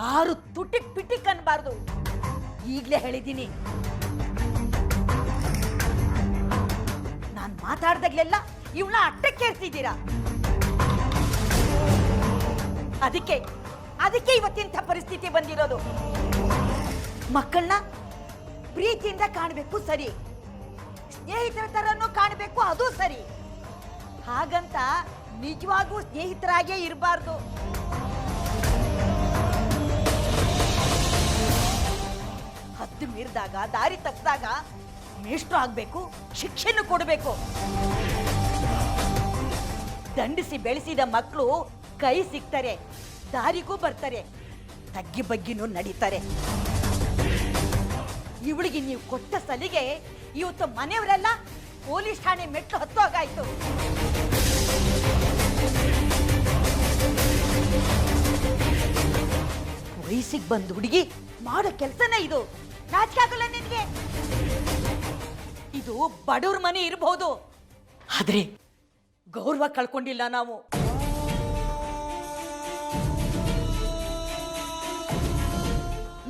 ಯಾರು ತುಟಿಕ್ ಪಿಟಿಕ್ ಅನ್ಬಾರ್ದು. ಈಗ್ಲೇ ಹೇಳಿದ್ದೀನಿ. ನಾನ್ ಮಾತಾಡ್ದಾಗ್ಲೆಲ್ಲ ಇವಳ ಅಟ್ಟಕ್ಕೆ ಇರ್ತಿದ್ದೀರಾ. ಅದಕ್ಕೆ ಇವತ್ತಿಂಥ ಪರಿಸ್ಥಿತಿ ಬಂದಿರೋದು. ಮಕ್ಕಳನ್ನ ಪ್ರೀತಿಯಿಂದ ಕಾಣಬೇಕು ಸರಿ, ಸ್ನೇಹಿತರ ತರನು ಕಾಣಬೇಕು ಅದು ಸರಿ. ಹಾಗಂತ ನಿಜವಾಗೂ ಸ್ನೇಹಿತರಾಗೇ ಇರಬಾರ್ದು. ಹದ್ದು ಮೀರಿದಾಗ, ದಾರಿ ತಪ್ಪಿದಾಗ ಮೇಷ್ಟ್ರು ಆಗ್ಬೇಕು, ಶಿಕ್ಷೆನೂ ಕೊಡಬೇಕು. ದಂಡಿಸಿ ಬೆಳೆಸಿದ ಮಕ್ಕಳು ಕೈ ಸಿಗ್ತಾರೆ, ದಾರಿಗೂ ಬರ್ತಾರೆ, ತಗ್ಗಿ ಬಗ್ಗಿನೂ ನಡೀತಾರೆ. ಇವಳಿಗೆ ನೀವು ಕೊಟ್ಟ ಸಲಿಗೆ ಇವತ್ತು ಮನೆಯವರೆಲ್ಲ ಪೊಲೀಸ್ ಠಾಣೆ ಮೆಟ್ಲು ಹತ್ತೋಗಾಯ್ತು. ವಯಸ್ಸಿಗೆ ಬಂದು ಹುಡುಗಿ ಮಾಡೋ ಕೆಲಸನೇ ಇದು. ನಾಚಿಕೆ ಆಗಲ್ಲ ನಿನ್ಗೆ? ಇದು ಬಡವ್ರ ಮನೆ ಇರಬಹುದು, ಆದ್ರೆ ಗೌರವ ಕಳ್ಕೊಂಡಿಲ್ಲ ನಾವು.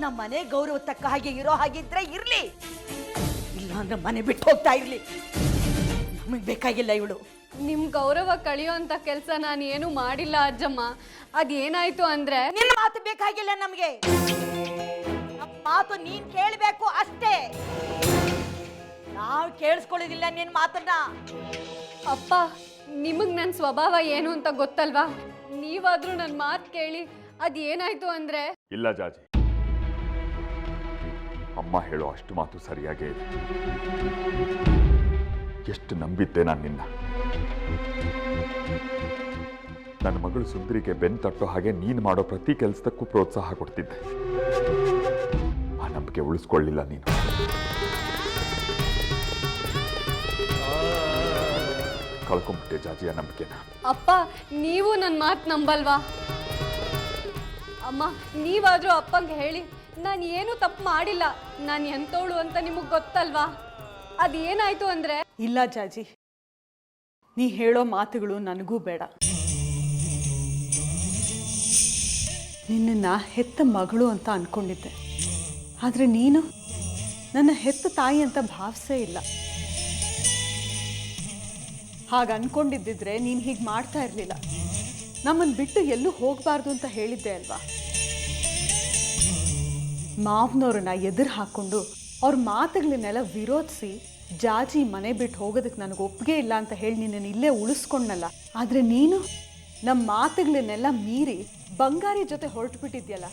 ನಮ್ಮ ಮನೆ ಗೌರವ ತಕ್ಕ ಹಾಗೆ ಇರೋ ಹಾಗಿದ್ರೆ ಇರ್ಲಿ, ಇಲ್ಲ ಅಂದ್ರೆ ಮನೆ ಬಿಟ್ಟು ಹೋಗ್ತಾ ಇರ್ಲಿ. ನಮಗ್ ಬೇಕಾಗಿಲ್ಲ ಇವಳು. ನಿಮ್ ಗೌರವ ಕಳಿಯೋ ಅಂತ ಕೆಲಸ ನಾನು ಏನು ಮಾಡಿಲ್ಲ ಅಜ್ಜಮ್ಮ. ಅದೇನಾಯ್ತು ಅಂದ್ರೆ ನಿನ್ನ ಮಾತು ಬೇಕಾಗಿಲ್ಲ ನಮ್ಗೆ. ನಮ್ಮ ಮಾತು ನೀನ್ ಕೇಳಬೇಕು ಅಷ್ಟೇ, ನಾವು ಕೇಳಿಸ್ಕೊಳ್ಳೋದಿಲ್ಲ ನಿನ್ ಮಾತನ್ನ. ಅಪ್ಪ, ನಿಮಗ್ ನನ್ನ ಸ್ವಭಾವ ಏನು ಅಂತ ಗೊತ್ತಲ್ವಾ? ನೀವಾದ್ರೂ ನನ್ನ ಮಾತು ಕೇಳಿ. ಅದೇನಾಯ್ತು ಅಂದ್ರೆ ಇಲ್ಲ ಜಾಜಿ, ಅಮ್ಮ ಹೇಳೋ ಅಷ್ಟು ಮಾತು ಸರಿಯಾಗೇ ಇದೆ. ಎಷ್ಟು ನಂಬಿದ್ದೆ ನಾನು ನಿನ್ನ. ನನ್ನ ಮಗಳು ಸುಂದರಿಗೆ ಬೆನ್ ತಟ್ಟೋ ಹಾಗೆ ನೀನು ಮಾಡೋ ಪ್ರತಿ ಕೆಲಸಕ್ಕೂ ಪ್ರೋತ್ಸಾಹ ಕೊಡ್ತಿದ್ದೆ. ಆ ನಂಬಿಕೆ ಉಳಿಸ್ಕೊಳ್ಳಿಲ್ಲ ನೀನು. ಕಳ್ಕೊಂಡ್ಬಿಟ್ಟೆ ಜಾಜಿ ಆ ನಂಬಿಕೆನ. ಅಪ್ಪ, ನೀವು ನನ್ನ ಮಾತು ನಂಬಲ್ವಾ? ಅಮ್ಮ, ನೀವಾದ್ರೂ ಅಪ್ಪಂಗೆ ಹೇಳಿ, ನಾನು ಏನು ತಪ್ಪು ಮಾಡಿಲ್ಲ, ನಾನು ಎಂತೋಳು ಅಂತ ನಿಮಗೆ ಗೊತ್ತಲ್ವಾ? ಅದೇನಾಯ್ತು ಅಂದ್ರೆ ಇಲ್ಲ ಜಾಜಿ, ನೀ ಹೇಳೋ ಮಾತುಗಳು ನನಗೂ ಬೇಡ. ನಿನ್ನನ್ನ ಹೆತ್ತ ಮಗಳು ಅಂತ ಅನ್ಕೊಂಡಿದ್ದೆ, ಆದರೆ ನೀನು ನನ್ನ ಹೆತ್ತ ತಾಯಿ ಅಂತ ಭಾವಿಸೇ ಇಲ್ಲ. ಹಾಗೆ ಅನ್ಕೊಂಡಿದ್ದಿದ್ರೆ ನೀನು ಹೀಗೆ ಮಾಡ್ತಾ ಇರಲಿಲ್ಲ. ನಮ್ಮನ್ನು ಬಿಟ್ಟು ಎಲ್ಲೂ ಹೋಗಬಾರ್ದು ಅಂತ ಹೇಳಿದ್ದೆ ಅಲ್ವಾ? ಮಾವನವ್ರನ್ನ ಎದುರು ಹಾಕ್ಕೊಂಡು ಅವ್ರ ಮಾತುಗಳನ್ನೆಲ್ಲ ವಿರೋಧಿಸಿ ಜಾಜಿ ಮನೆ ಬಿಟ್ಟು ಹೋಗೋದಕ್ಕೆ ನನಗೆ ಒಪ್ಪಿಗೆ ಇಲ್ಲ ಅಂತ ಹೇಳಿ ನಿನ್ನನ್ನು ಇಲ್ಲೇ ಉಳಿಸ್ಕೊಂಡಲ್ಲ. ಆದರೆ ನೀನು ನಮ್ಮ ಮಾತುಗಳನ್ನೆಲ್ಲ ಮೀರಿ ಬಂಗಾರಿ ಜೊತೆ ಹೊರಟು ಬಿಟ್ಟಿದ್ಯಲ್ಲ.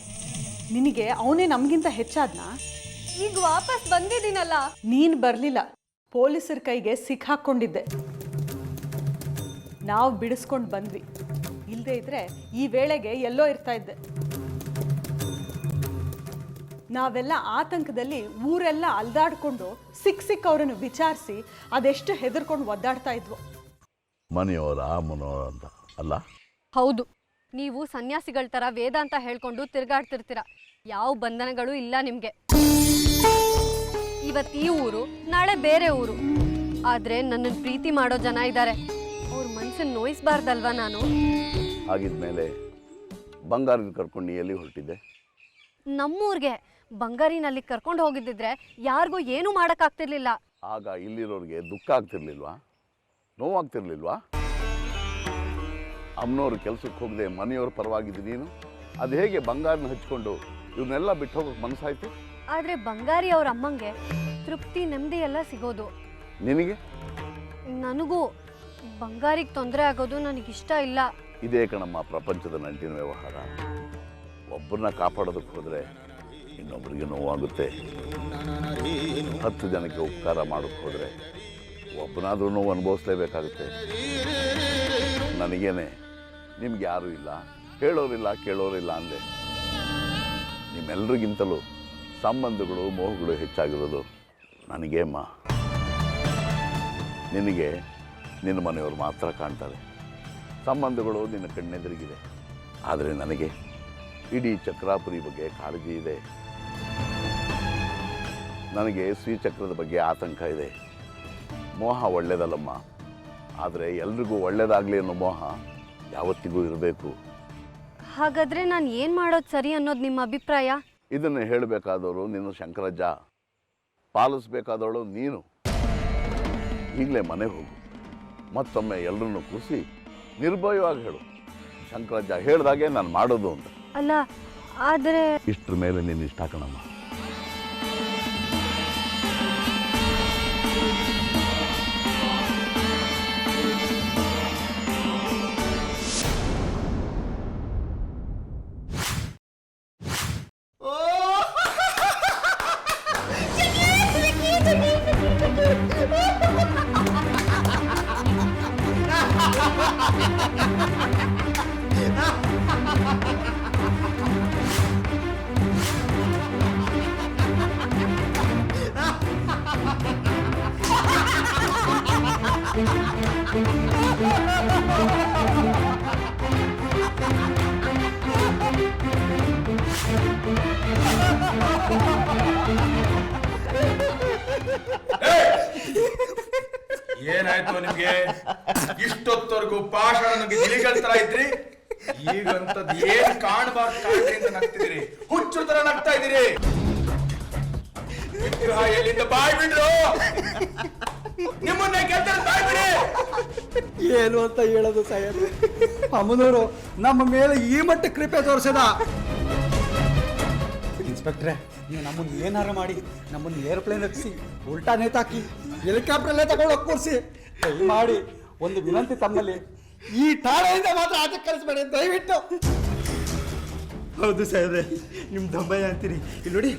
ನಿನಗೆ ಅವನೇ ನಮಗಿಂತ ಹೆಚ್ಚಾದ್ನಾ? ಈಗ ವಾಪಸ್ ಬಂದಿದ್ದೀನಲ್ಲ. ನೀನು ಬರಲಿಲ್ಲ, ಪೊಲೀಸರ ಕೈಗೆ ಸಿಕ್ಕಾಕ್ಕೊಂಡಿದ್ದೆ. ನಾವು ಬಿಡಿಸ್ಕೊಂಡು ಬಂದ್ವಿ. ಇಲ್ಲದೆ ಇದ್ರೆ ಈ ವೇಳೆಗೆ ಎಲ್ಲೋ ಇರ್ತಾ ಇದ್ದೆ. ನಾವೆಲ್ಲ ಆತಂಕದಲ್ಲಿ ಊರೆಲ್ಲ ಅಲ್ದಾಡ್ಕೊಂಡು ಸಿಕ್ಕವರನ್ನು ವಿಚಾರಿಸಿ ಅದೆಷ್ಟು ಹೆದರ್ಕೊಂಡು ಒದ್ದಾಡ್ತಾ ಇದ್ವು. ಮನೆಯವರ ಮನೋರ ಅಂತ ಅಲ್ಲ? ಹೌದು, ನೀವು ಸನ್ಯಾಸಿಗಳ ಥರ ವೇದಾಂತ ಹೇಳ್ಕೊಂಡು ತಿರ್ಗಾಡ್ತಿರ್ತೀರ. ಯಾವ ಬಂಧನಗಳು ಇಲ್ಲ ನಿಮಗೆ. ಇವತ್ತು ಈ ಊರು, ನಾಳೆ ಬೇರೆ ಊರು. ಆದರೆ ನನ್ನನ್ನು ಪ್ರೀತಿ ಮಾಡೋ ಜನ ಇದ್ದಾರೆ. ಅವ್ರ ಮನಸ್ಸನ್ನು ನೋಯಿಸ್ಬಾರ್ದಲ್ವಾ ನಾನು? ಹಾಗಿದ್ಮೇಲೆ ಬಂಗಾರಿನ ಕರ್ಕೊಂಡು ಎಲ್ಲಿ ಹೊರಟಿದ್ದೆ? ನಮ್ಮೂರಿಗೆ ಬಂಗಾರಿನಲ್ಲಿ ಕರ್ಕೊಂಡು ಹೋಗಿದ್ದಿದ್ರೆ ಯಾರಿಗೂ ಏನೂ ಮಾಡೋಕ್ಕಾಗ್ತಿರ್ಲಿಲ್ಲ. ಆಗ ಇಲ್ಲಿರೋರಿಗೆ ದುಃಖ ಆಗ್ತಿರ್ಲಿಲ್ವಾ? ನೋವಾಗ್ತಿರ್ಲಿಲ್ವಾ? ಅಮ್ಮನವ್ರು ಕೆಲಸಕ್ಕೆ ಹೋಗದೆ ಮನೆಯವ್ರ ಪರವಾಗಿದ್ದು ನೀನು ಅದು ಹೇಗೆ ಬಂಗಾರನ ಹಚ್ಕೊಂಡು ಇವನ್ನೆಲ್ಲ ಬಿಟ್ಟು ಹೋಗೋಕೆ ಮನಸ್ಸಾಯ್ತು? ಆದರೆ ಬಂಗಾರಿ ಅವ್ರ ಅಮ್ಮಂಗೆ ತೃಪ್ತಿ ನೆಮ್ಮದಿ ಎಲ್ಲ ಸಿಗೋದು. ನಿನಗೆ? ನನಗೂ ಬಂಗಾರಿಗೆ ತೊಂದರೆ ಆಗೋದು ನನಗಿಷ್ಟ ಇಲ್ಲ. ಇದೇ ಕಣಮ್ಮ ಪ್ರಪಂಚದ ನಂಟಿನ ವ್ಯವಹಾರ. ಒಬ್ಬರನ್ನ ಕಾಪಾಡೋದಕ್ಕೆ ಹೋದರೆ ಇನ್ನೊಬ್ಬರಿಗೆ ನೋವಾಗುತ್ತೆ. 10 ಜನಕ್ಕೆ ಉಪಕಾರ ಮಾಡೋಕ್ಕೆ ಹೋದರೆ ಒಬ್ಬನಾದ್ರೂ ನೋವು ಅನುಭವಿಸ್ಲೇಬೇಕಾಗುತ್ತೆ. ನನಗೇನೆ ನಿಮ್ಗೆ ಯಾರೂ ಇಲ್ಲ, ಹೇಳೋರಿಲ್ಲ ಕೇಳೋರಿಲ್ಲ ಅಂದೆ. ನಿಮ್ಮೆಲ್ಲರಿಗಿಂತಲೂ ಸಂಬಂಧಗಳು ಮೋಹಗಳು ಹೆಚ್ಚಾಗಿರೋದು ನನಗೇ ಅಮ್ಮ. ನಿನಗೆ ನಿನ್ನ ಮನೆಯವರು ಮಾತ್ರ ಕಾಣ್ತಾರೆ, ಸಂಬಂಧಗಳು ನಿನ್ನ ಕಣ್ಣೆದುರಿಗಿದೆ. ಆದರೆ ನನಗೆ ಇಡೀ ಚಕ್ರಾಪುರಿ ಬಗ್ಗೆ ಕಾಳಜಿ ಇದೆ. ನನಗೆ ಶ್ರೀಚಕ್ರದ ಬಗ್ಗೆ ಆತಂಕ ಇದೆ. ಮೋಹ ಒಳ್ಳೆಯದಲ್ಲಮ್ಮ, ಆದರೆ ಎಲ್ರಿಗೂ ಒಳ್ಳೆಯದಾಗಲಿ ಅನ್ನೋ ಮೋಹ ಯಾವತ್ತಿಗೂ ಇರಬೇಕು. ಹಾಗಾದ್ರೆ ನಾನು ಏನು ಮಾಡೋದು ಸರಿ ಅನ್ನೋದು ನಿಮ್ಮ ಅಭಿಪ್ರಾಯ? ಇದನ್ನು ಹೇಳಬೇಕಾದವರು ನೀನು ಶಂಕರಜ್ಜ, ಪಾಲಿಸ್ಬೇಕಾದವಳು ನೀನು. ಈಗಲೇ ಮನೆಗೆ ಹೋಗು, ಮತ್ತೊಮ್ಮೆ ಎಲ್ಲರನ್ನೂ ಕೂರಿಸಿ ನಿರ್ಭಯವಾಗಿ ಹೇಳು, ಶಂಕರಜ್ಜ ಹೇಳ್ದಾಗೆ ನಾನು ಮಾಡೋದು ಅಂತ. ಅಲ್ಲ, ಆದರೆ ಇಷ್ಟ್ರ ಮೇಲೆ ನೀನು ಇಷ್ಟ ಕಣಮ್ಮ. ಏನಾಯ್ತು ನಿಮ್ಗೆ? ಇಷ್ಟೊತ್ತವರೆಗೂ ಪಾಷಾಣ ಗಿಳಿಗಳ ತರ ಇದ್ರಿ, ಈಗಂತದ್ ಏನ್ ಕಾಣಬಾರ್ದು ಕಾಣ್ರಿ ಅಂತ ನಗ್ತಿದ್ದೀರಿ, ಹುಚ್ಚು ತರ ನಗ್ತಾ ಇದ್ದೀರಿ. ವಿಗ್ರಹ ಎಲ್ಲಿಂದ ಬಾಯ್ ಬಿಡ್ರು, ನಿಮ್ಮನ್ನ ಗೆದ್ದ ಬಾಯ್ ಬಿಡಿ. ಏನು ಅಂತ ಹೇಳೋದು ಸಾಹೇಬ್ರೆ? ಅಮ್ಮನವರು ನಮ್ಮ ಮೇಲೆ ಈ ಮಟ್ಟ ಕೃಪೆ ತೋರಿಸದ. ಇನ್ಸ್ಪೆಕ್ಟ್ರೆ, ನೀವು ನಮ್ಮನ್ನು ಏನಾರು ಮಾಡಿ ನಮ್ಮನ್ನು ಏರೋಪ್ಲೇನ್ ಹತ್ತಿಸಿ ಉಲ್ಟಾ ನೇತಾಕಿ ಹೆಲಿಕಾಪ್ಟರ್ಲ್ಲೇ ತಗೊಂಡೋಗಿ ಕೂರಿಸಿ ಮಾಡಿ ಒಂದು ವಿನಂತಿ ತಮ್ಮಲ್ಲಿ, ಈ ಠಾಣೆಯಿಂದ ಮಾತ್ರ ಆಚೆ ಕಳಿಸ್ಬೇಡಿ ದಯವಿಟ್ಟು. ಹೌದು ಸಾಹೇಬ್ರೆ, ನಿಮ್ಮ ದಮ್ಮಯ್ಯ ಅಂತೀರಿ. ಇಲ್ಲಿ ನೋಡಿ,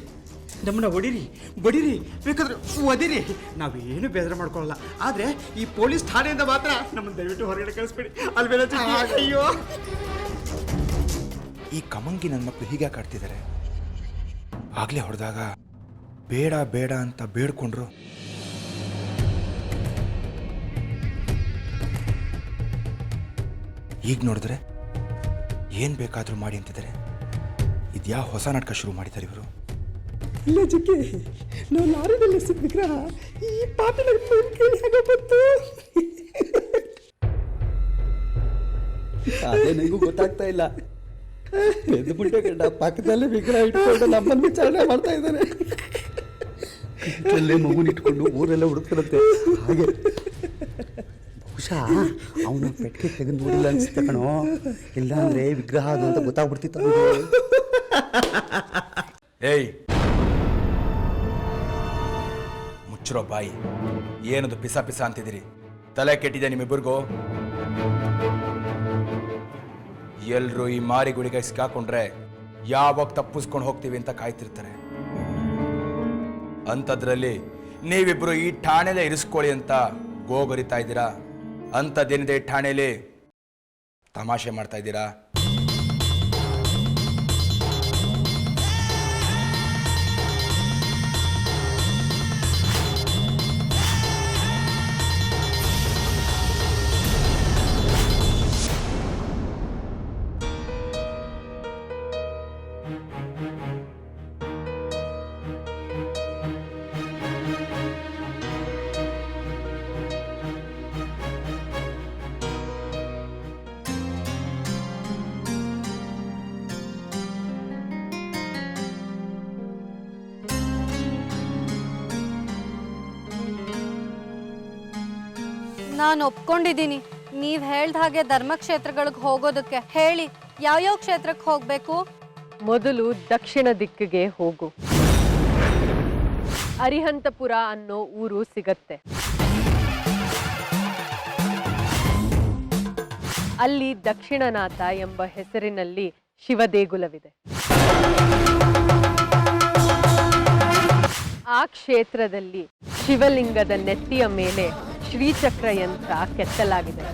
ನಮ್ಮನ್ನ ಹೊಡಿರಿ ಬಡಿರಿ ಬೇಕಾದ್ರೆ ಒದಿರಿ, ನಾವೇನು ಬೇಸರ ಮಾಡ್ಕೊಳ್ಳಲ್ಲ. ಆದರೆ ಈ ಪೊಲೀಸ್ ಠಾಣೆಯಿಂದ ಮಾತ್ರ ನಮ್ಮನ್ನು ದಯವಿಟ್ಟು ಹೊರಗಡೆ ಕಳಿಸ್ಬೇಡಿ. ಅಲ್ಲಿ ಅಯ್ಯೋ, ಈ ಕಮಂಗಿ ನನ್ನ ಮಕ್ಕಳು ಹೀಗೆ ಕಾಡ್ತಿದ್ದಾರೆ. ಆಗ್ಲೇ ಹೊಡೆದಾಗ ಬೇಡ ಬೇಡ ಅಂತ ಬೇಡ್ಕೊಂಡ್ರು. ಈಗ ನೋಡಿದ್ರೆ ಏನ್ ಬೇಕಾದ್ರೂ ಮಾಡಿ ಅಂತಿದ್ದಾರೆ. ಇದ್ಯಾ ಹೊಸ ನಾಟಕ ಶುರು ಮಾಡಿದ್ದಾರೆ ಇವರು? ಇಲ್ಲ ಜಿಕ್ಕಿ, ನಾವು ಲಾರಿನಲ್ಲಿ ಸಿಕ್ಕ ವಿಗ್ರಹ ಈ ಪಾಪಿನ ಕೈಲಿ ಹೇಗೆ ಬಂತು? ಅದೇ ನನಗೂ ಗೊತ್ತಾಗ್ತಾ ಇಲ್ಲ. ಎದ್ದು ಬಿಟ್ಟೆ ಕಂಡ ಪಕ್ಕದಲ್ಲೇ ವಿಗ್ರಹ ಇಟ್ಕೊಂಡು ನಮ್ಮನ್ನು ವಿಚಾರಣೆ ಮಾಡ್ತಾ ಇದ್ದಾನೆ. ಕೈಯಲ್ಲೇ ಮಗುನ ಇಟ್ಕೊಂಡು ಊರೆಲ್ಲ ಹುಡುಕ್ತಿರುತ್ತೆ. ಹಾಗೆ ಬಹುಶಃ ಅವನ ಪೆಟ್ಟಿಗೆ ತೆಗೆದು ನೋಡಿಲ್ಲ ಅನ್ಸುತ್ತೆ ಕಣೋ. ಇಲ್ಲ ಅಂದ್ರೆ ವಿಗ್ರಹ ಅದು ಅಂತ ಗೊತ್ತಾಗ್ಬಿಡ್ತಿತ್ತು. ಏಯ್, ಮುಚ್ಚಿರೋ ಬಾಯಿ. ಏನದು ಪಿಸ ಪಿಸ ಅಂತಿದ್ದೀರಿ? ತಲೆ ಕೆಟ್ಟಿದೆ ನಿಮ್ಮಿಬ್ಬರಿಗೂ. ಎಲ್ರು ಈ ಮಾರಿಗುಳಿಗೆ ಸಿಕ್ಕಾಕೊಂಡ್ರೆ ಯಾವಾಗ ತಪ್ಪಿಸ್ಕೊಂಡು ಹೋಗ್ತೀವಿ ಅಂತ ಕಾಯ್ತಿರ್ತಾರೆ. ಅಂಥದ್ರಲ್ಲಿ ನೀವಿಬ್ರು ಈ ಠಾಣೆಲೆ ಇರಿಸ್ಕೊಳ್ಳಿ ಅಂತ ಗೋಗರಿತಾ ಇದ್ದೀರಾ. ಅಂಥದ್ದೇನಿದೆ ಈ ಠಾಣೆಲಿ? ತಮಾಷೆ ಮಾಡ್ತಾ ಇದ್ದೀರಾ? ನಾನು ಒಪ್ಕೊಂಡಿದ್ದೀನಿ. ನೀವು ಹೇಳ್ದ ಹಾಗೆ ಧರ್ಮಕ್ಷೇತ್ರಗಳಿಗೆ ಹೋಗೋದಕ್ಕೆ. ಹೇಳಿ, ಯಾವ್ಯಾವ ಕ್ಷೇತ್ರಕ್ಕೆ ಹೋಗಬೇಕು? ಮೊದಲು ದಕ್ಷಿಣ ದಿಕ್ಕಿಗೆ ಹೋಗು. ಅರಿಹಂತಪುರ ಅನ್ನೋ ಊರು ಸಿಗತ್ತೆ. ಅಲ್ಲಿ ದಕ್ಷಿಣನಾಥ ಎಂಬ ಹೆಸರಿನಲ್ಲಿ ಶಿವದೇಗುಲವಿದೆ. ಆ ಕ್ಷೇತ್ರದಲ್ಲಿ ಶಿವಲಿಂಗದ ನೆತ್ತಿಯ ಮೇಲೆ ಶ್ರೀಚಕ್ರ ಯಂತ್ರ ಕೆತ್ತಲಾಗಿದೆ.